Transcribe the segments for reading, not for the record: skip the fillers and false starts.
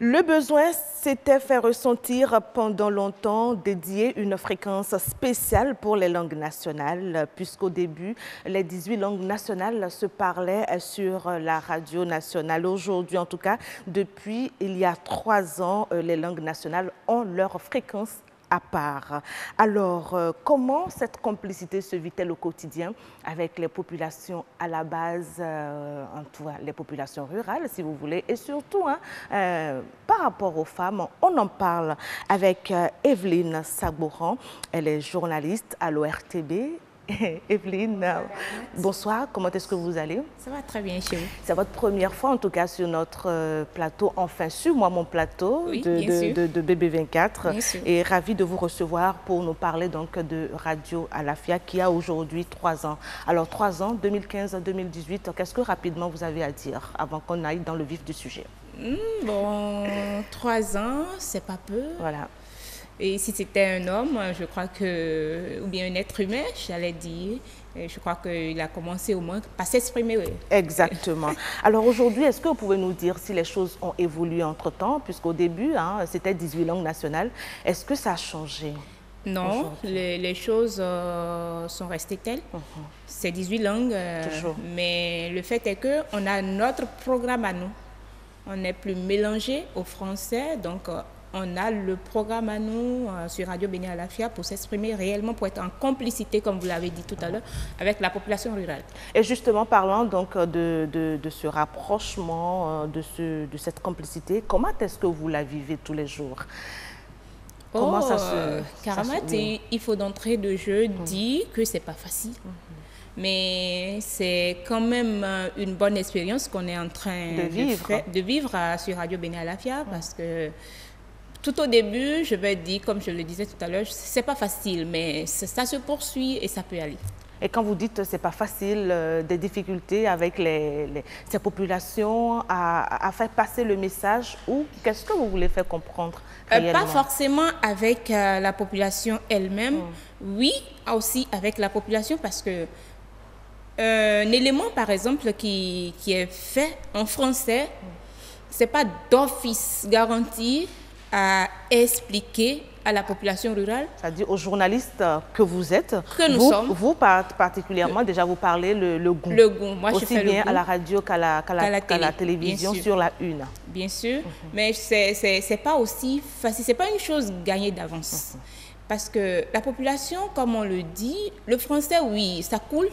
Le besoin s'était fait ressentir pendant longtemps, dédier une fréquence spéciale pour les langues nationales, puisqu'au début, les 18 langues nationales se parlaient sur la radio nationale. Aujourd'hui, en tout cas, depuis il y a 3 ans, les langues nationales ont leur fréquence à part. Alors, comment cette complicité se vit-elle au quotidien avec les populations à la base, en tout cas les populations rurales, si vous voulez, et surtout, par rapport aux femmes, on en parle avec Evelyne Sabouran, elle est journaliste à l'ORTB. Evelyne, bonsoir, comment est-ce que vous allez? Ça va très bien chez vous. C'est votre première fois en tout cas sur notre plateau, enfin sur mon plateau Oui, de BB24 Bien sûr. et ravie de vous recevoir pour nous parler donc de Radio Alafia qui a aujourd'hui 3 ans. Alors 3 ans, 2015-2018, qu'est-ce que rapidement vous avez à dire avant qu'on aille dans le vif du sujet? Bon, 3 ans, c'est pas peu. Voilà. Et si c'était un homme, je crois que, ou bien un être humain, j'allais dire, je crois qu'il a commencé au moins par s'exprimer. Oui. Exactement. Alors aujourd'hui, est-ce que vous pouvez nous dire si les choses ont évolué entre-temps, puisqu'au début, c'était 18 langues nationales. Est-ce que ça a changé? Non, les choses sont restées telles. C'est 18 langues, mais le fait est qu'on a notre programme à nous. On n'est plus mélangé au français, donc on a le programme à nous sur Radio Béni Alafia pour s'exprimer réellement, pour être en complicité, comme vous l'avez dit tout à l'heure, avec la population rurale. Et justement, parlant donc de ce rapprochement, de cette complicité, comment est-ce que vous la vivez tous les jours? Comment ça se... Karamat, il faut d'entrée de jeu dire que c'est pas facile. Mais c'est quand même une bonne expérience qu'on est en train de vivre sur Radio Béni Alafia, parce que tout au début, je vais dire, comme je le disais tout à l'heure, c'est pas facile, mais ça se poursuit et ça peut aller. Et quand vous dites c'est pas facile, des difficultés avec ces populations à faire passer le message, ou qu'est-ce que vous voulez faire comprendre réellement? Pas forcément avec la population elle-même, oui, aussi avec la population, parce que un élément, par exemple, qui est fait en français, c'est pas d'office garanti à expliquer à la population rurale. C'est-à-dire aux journalistes que vous êtes, que nous sommes. Vous particulièrement, déjà vous parlez le goût. Le goût, moi aussi je fais bien le goût. À la radio qu'à la télévision, sur la une. Bien sûr, mais c'est pas aussi facile, c'est pas une chose gagnée d'avance. Parce que la population, comme on le dit, le français, oui, ça coule,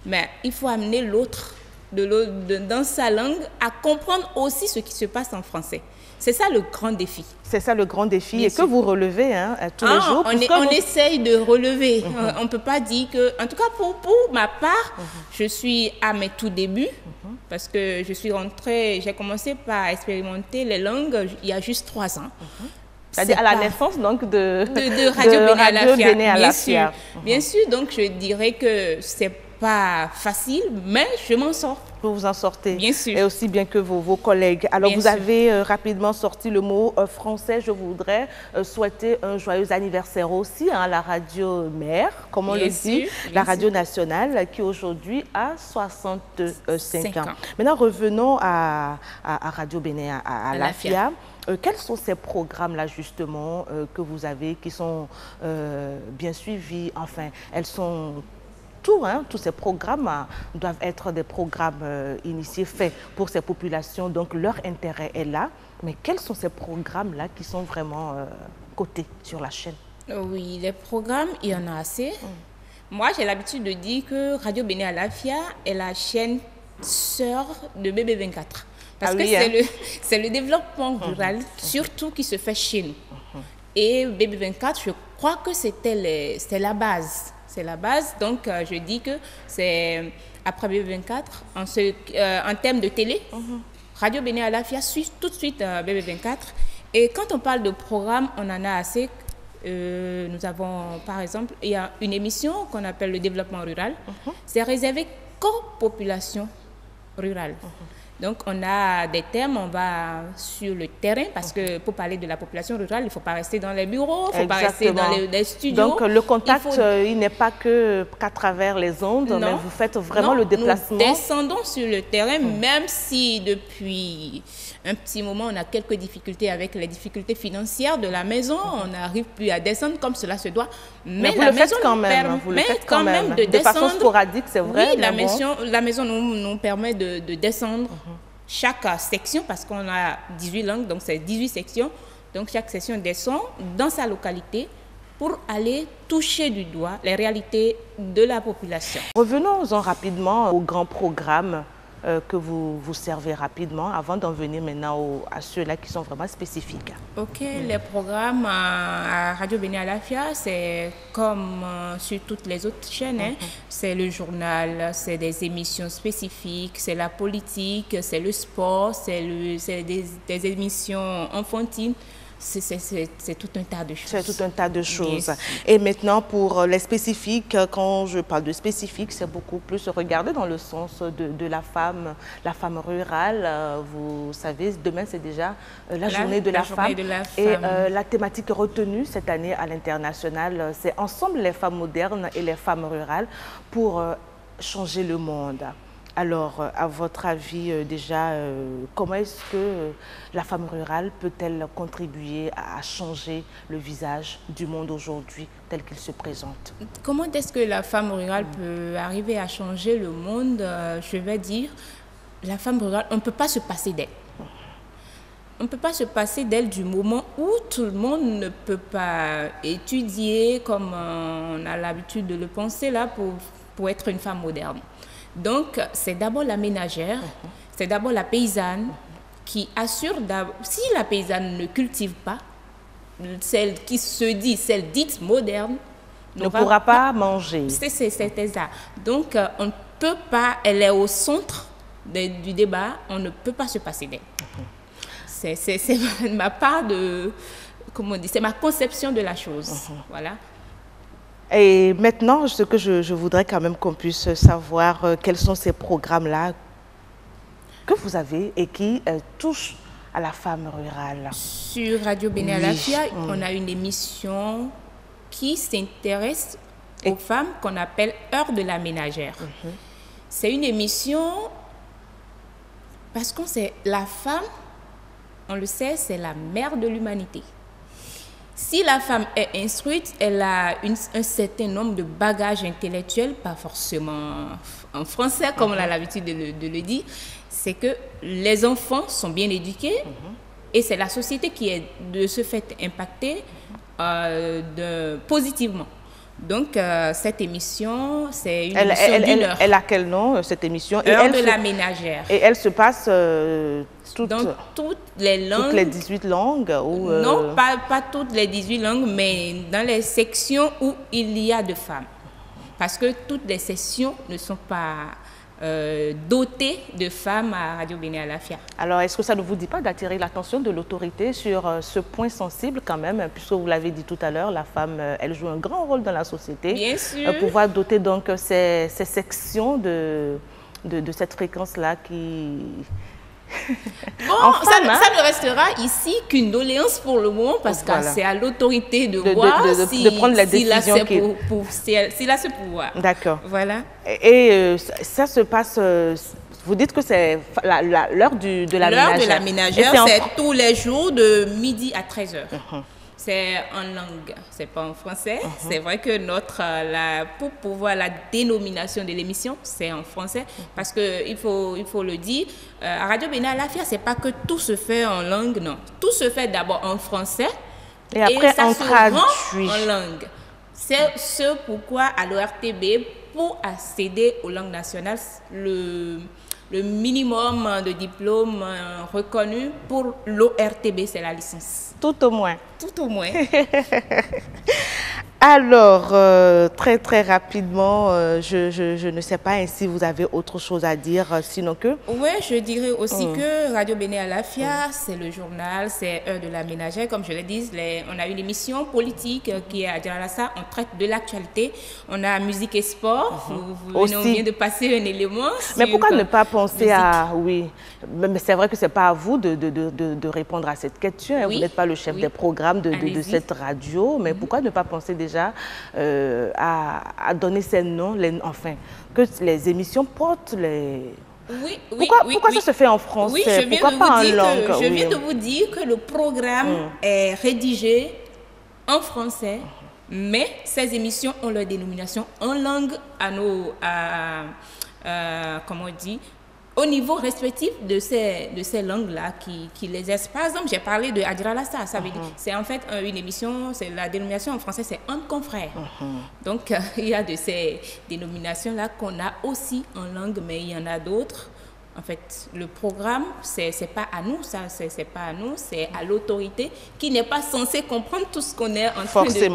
mais il faut amener l'autre dans sa langue à comprendre aussi ce qui se passe en français. C'est ça le grand défi. C'est ça le grand défi et que vous relevez tous les jours. On essaye de relever. On ne peut pas dire que... En tout cas, pour ma part, je suis à mes tout débuts parce que je suis rentrée, j'ai commencé par expérimenter les langues il y a juste 3 ans. C'est-à-dire à la naissance donc de Radio Béni Alafia. Bien sûr, donc je dirais que c'est pas facile, mais je m'en sors. Vous vous en sortez. Bien sûr. Et aussi bien que vos collègues. Alors, vous avez rapidement sorti le mot français. Je voudrais souhaiter un joyeux anniversaire aussi à la radio mère, comme on le dit, la radio nationale, qui aujourd'hui a 65 ans. Maintenant, revenons à Radio Béni Alafia. Quels sont ces programmes-là, justement, que vous avez, qui sont bien suivis? Enfin, elles sont... tous ces programmes doivent être des programmes initiés, faits pour ces populations, donc leur intérêt est là. Mais quels sont ces programmes-là qui sont vraiment cotés sur la chaîne? Oui, les programmes, il y en a assez. Moi, j'ai l'habitude de dire que Radio Béni Alafia est la chaîne sœur de BB24. Parce que c'est le développement rural, surtout qui se fait chez nous. Et BB24, je crois que c'est la base. C'est la base, donc je dis que c'est après BB24, en termes de télé, Radio Béni Alafia suit tout de suite BB24. Et quand on parle de programme, on en a assez. Nous avons, par exemple, il y a une émission qu'on appelle le développement rural. C'est réservé qu'aux populations rurales. Donc, on a des thèmes, on va sur le terrain, parce que pour parler de la population rurale, il ne faut pas rester dans les bureaux, il ne faut pas rester dans les studios. Donc, le contact, il n'est pas qu'à travers les ondes, mais vous faites vraiment le déplacement. Nous descendons sur le terrain, même si depuis un petit moment, on a quelques difficultés avec les difficultés financières de la maison, on n'arrive plus à descendre comme cela se doit. Mais vous la le maison faites quand même, vous le faites quand même, de façon sporadique, c'est vrai. Oui, la maison nous permet de descendre chaque section, parce qu'on a 18 langues, donc c'est 18 sections. Donc chaque section descend dans sa localité pour aller toucher du doigt les réalités de la population. Revenons-en rapidement au grand programme que vous servez rapidement, avant d'en venir maintenant à ceux-là qui sont vraiment spécifiques. Ok, les programmes à Radio Béni Alafia, c'est comme sur toutes les autres chaînes. C'est le journal, c'est des émissions spécifiques, c'est la politique, c'est le sport, c'est des émissions enfantines. C'est tout un tas de choses. C'est tout un tas de choses. Et maintenant, pour les spécifiques, quand je parle de spécifiques, c'est beaucoup plus regarder dans le sens de la femme rurale. Vous savez, demain, c'est déjà la journée de la femme. Et la thématique retenue cette année à l'international, c'est Ensemble les femmes modernes et les femmes rurales pour changer le monde. Alors, à votre avis, déjà, comment est-ce que la femme rurale peut-elle contribuer à changer le visage du monde aujourd'hui tel qu'il se présente? Comment est-ce que la femme rurale peut arriver à changer le monde? Je vais dire, la femme rurale, on ne peut pas se passer d'elle. On ne peut pas se passer d'elle du moment où tout le monde ne peut pas étudier comme on a l'habitude de le penser là pour être une femme moderne. Donc, c'est d'abord la ménagère, c'est d'abord la paysanne qui assure, si la paysanne ne cultive pas, celle qui se dit, celle dite moderne, ne pourra pas manger. C'est ça. Donc, on ne peut pas, elle est au centre du débat, on ne peut pas se passer d'elle. C'est ma part de, comment on dit, c'est ma conception de la chose. Voilà. Et maintenant, ce que je voudrais quand même qu'on puisse savoir, quels sont ces programmes-là que vous avez et qui touchent à la femme rurale. Sur Radio Béni Alafia, on a une émission qui s'intéresse aux femmes qu'on appelle Heure de la ménagère. C'est une émission parce qu'on sait, la femme, on le sait, c'est la mère de l'humanité. Si la femme est instruite, elle a un certain nombre de bagages intellectuels, pas forcément en français comme on a l'habitude de le dire, c'est que les enfants sont bien éduqués et c'est la société qui est de ce fait impactée positivement. Donc, cette émission, c'est une émission d'une heure. Elle a quel nom, cette émission? Heure de la ménagère. Et elle se passe dans toutes les langues. Toutes les 18 langues ou Non, pas toutes les 18 langues, mais dans les sections où il y a de femmes. Parce que toutes les sections ne sont pas dotées de femmes à Radio Béni Alafia. Alors, est-ce que ça ne vous dit pas d'attirer l'attention de l'autorité sur ce point sensible quand même, puisque vous l'avez dit tout à l'heure, la femme, elle joue un grand rôle dans la société. Bien sûr. Pouvoir doter donc ces sections de cette fréquence-là qui... Bon, ça ne restera ici qu'une doléance pour le moment, parce que c'est à l'autorité de voir de prendre la décision s'il a ce pouvoir. D'accord. Voilà. Et ça se passe... vous dites que c'est l'heure de la ménagère. L'heure de la ménagère, c'est tous les jours de midi à 13h. C'est en langue, c'est pas en français. C'est vrai que pour pouvoir la dénomination de l'émission, c'est en français. Parce qu'il faut le dire, à Radio Béni Alafia, c'est pas que tout se fait en langue, non. Tout se fait d'abord en français et après ça on se traduit rend en langue. C'est ce pourquoi à l'ORTB, pour accéder aux langues nationales, le minimum de diplôme reconnu pour l'ORTB, c'est la licence. Tout au moins. Tout au moins. Alors, très très rapidement, je ne sais pas si vous avez autre chose à dire, sinon que... Oui, je dirais aussi que Radio Béné Alafia, c'est le journal, c'est Heure de la ménagère, comme je l'ai dit, on a une émission politique qui est à Djaralassa, on traite de l'actualité, on a musique et sport, on vient de passer un élément. Mais pourquoi ne pas penser à... Oui, mais c'est vrai que ce n'est pas à vous de répondre à cette question, hein. Vous n'êtes pas le chef des programmes de cette radio, mais pourquoi ne pas penser déjà à donner ces noms, enfin, que les émissions portent les... Pourquoi ça se fait en français? Pourquoi pas en langue? Je viens de vous dire que le programme est rédigé en français, mais ces émissions ont leur dénomination en langue comment on dit, au niveau respectif de ces langues-là qui les aident. Par exemple, j'ai parlé de Adjralassa, ça veut dire, c'est en fait une émission, la dénomination en français, c'est un confrère. Donc, il y a de ces dénominations-là qu'on a aussi en langue, mais il y en a d'autres. En fait, le programme, c'est pas à nous, c'est pas à nous, c'est à l'autorité qui n'est pas censée comprendre tout ce qu'on est en train de dire,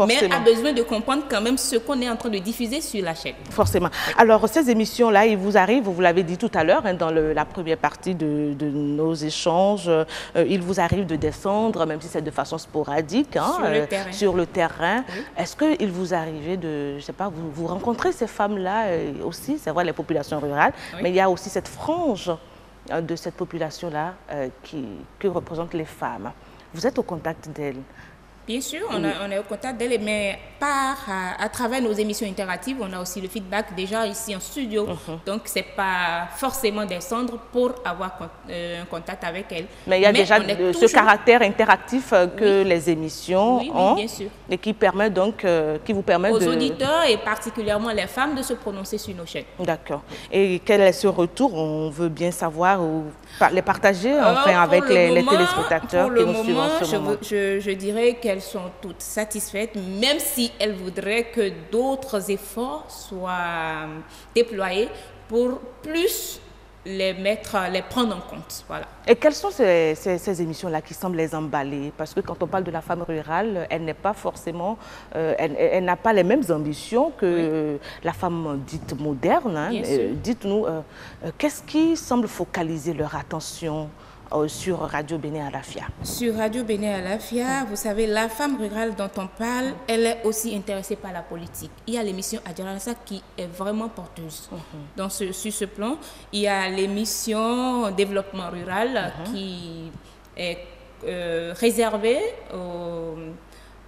mais a besoin de comprendre quand même ce qu'on est en train de diffuser sur la chaîne. Forcément. Alors, ces émissions-là, il vous arrive, vous l'avez dit tout à l'heure, hein, dans la première partie de nos échanges, il vous arrive de descendre, même si c'est de façon sporadique, hein, sur le terrain. Oui. Est-ce qu'il vous arrive de, je sais pas, vous rencontrez ces femmes-là aussi, c'est vrai, les populations rurales, mais il y a aussi cette frange de cette population-là que représentent les femmes. Vous êtes au contact d'elles? Bien sûr, on est au contact d'elles, mais à travers nos émissions interactives, on a aussi le feedback déjà ici en studio. Donc, ce n'est pas forcément descendre pour avoir un contact avec elles. Mais il y a déjà ce caractère interactif que les émissions ont, bien sûr. Et qui permet donc, qui vous permet aux auditeurs et particulièrement les femmes de se prononcer sur nos chaînes. D'accord. Et quel est ce retour? On veut bien savoir ou les partager enfin avec les téléspectateurs qui nous suivent en ce moment. Je dirais qu'elles sont toutes satisfaites, même si elles voudraient que d'autres efforts soient déployés pour plus les prendre en compte. Voilà. Et quelles sont ces émissions-là qui semblent les emballer? Parce que quand on parle de la femme rurale, elle n'est pas forcément, elle n'a pas les mêmes ambitions que la femme dite moderne. Hein. Dites-nous, qu'est-ce qui semble focaliser leur attention sur Radio Béné Alafia? Sur Radio Béné Alafia, vous savez, la femme rurale dont on parle, elle est aussi intéressée par la politique. Il y a l'émission Adjralassa qui est vraiment porteuse. Sur ce plan, il y a l'émission Développement rural qui est réservée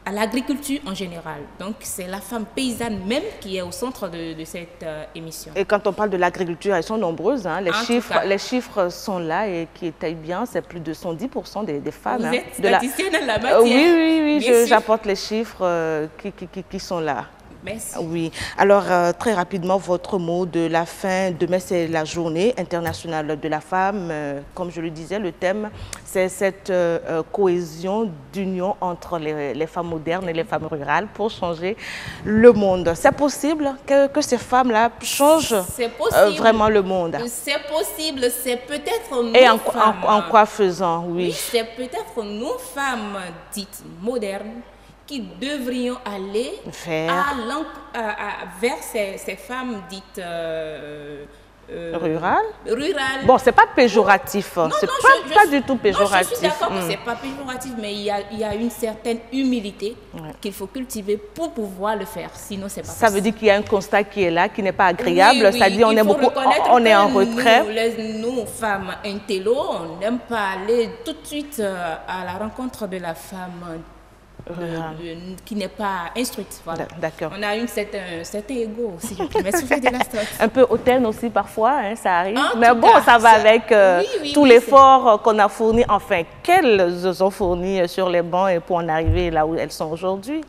à l'agriculture en général. Donc, c'est la femme paysanne même qui est au centre de cette émission. Et quand on parle de l'agriculture, elles sont nombreuses. Hein. Les chiffres sont là et qui étayent bien. C'est plus de 110% des femmes. Vous êtes statisticienne en la matière. Oui, j'apporte les chiffres qui sont là. Merci. Oui. Alors, très rapidement, votre mot de la fin. Demain, c'est la journée internationale de la femme. Comme je le disais, le thème, c'est cette cohésion d'union entre les femmes modernes et les femmes rurales pour changer le monde. C'est possible que ces femmes-là changent vraiment le monde? C'est possible. C'est peut-être nous, et en quoi faisant, oui. C'est peut-être nous, femmes dites modernes, qui devrions aller vers ces femmes dites rurales. Bon, c'est pas péjoratif. C'est pas du tout péjoratif. Je suis d'accord que c'est pas péjoratif, mais il y a une certaine humilité qu'il faut cultiver pour pouvoir le faire. Sinon, c'est pas possible. Ça veut dire qu'il y a un constat qui est là, qui n'est pas agréable. C'est-à-dire on est en retrait. Nous, femmes intello, on n'aime pas aller tout de suite à la rencontre de la femme qui n'est pas instruite. Voilà. D'accord. On a un certain ego, si je peux m'essouffler de la sorte. Un peu hautaine aussi parfois, hein, ça arrive. Mais bon, ça va avec tout l'effort qu'on a fourni, enfin qu'elles ont fourni sur les bancs et pour en arriver là où elles sont aujourd'hui.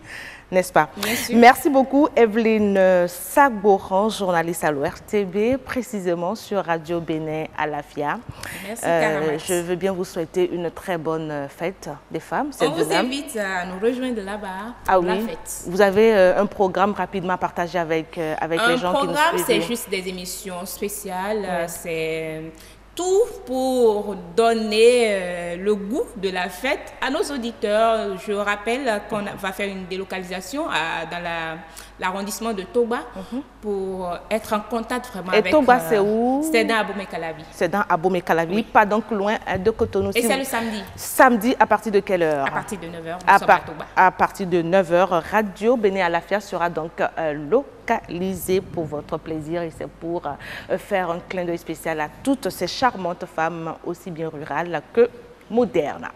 N'est-ce pas? Merci beaucoup, Evelyne Sagboran, journaliste à l'ORTB, précisément sur Radio Béné Alafia. Merci, Caramas. Je veux bien vous souhaiter une très bonne fête des femmes. On vous invite à nous rejoindre là-bas pour la fête. Vous avez un programme rapidement à partager avec les gens qui nous suivent? Un programme, c'est juste des émissions spéciales. C'est tout pour donner le goût de la fête à nos auditeurs. Je rappelle qu'on va faire une délocalisation dans l'arrondissement de Toba pour être en contact vraiment avec... Et Toba, c'est où? C'est dans Abomey-Calavi. C'est dans Abomey-Calavi, pas donc loin de Cotonou. Et c'est le samedi. Samedi, à partir de quelle heure? À partir de 9h, nous sommes à Toba. À partir de 9h, Radio Béné Alafia sera donc localisé pour votre plaisir et c'est pour faire un clin d'œil spécial à toutes ces charmantes femmes, aussi bien rurales que modernes.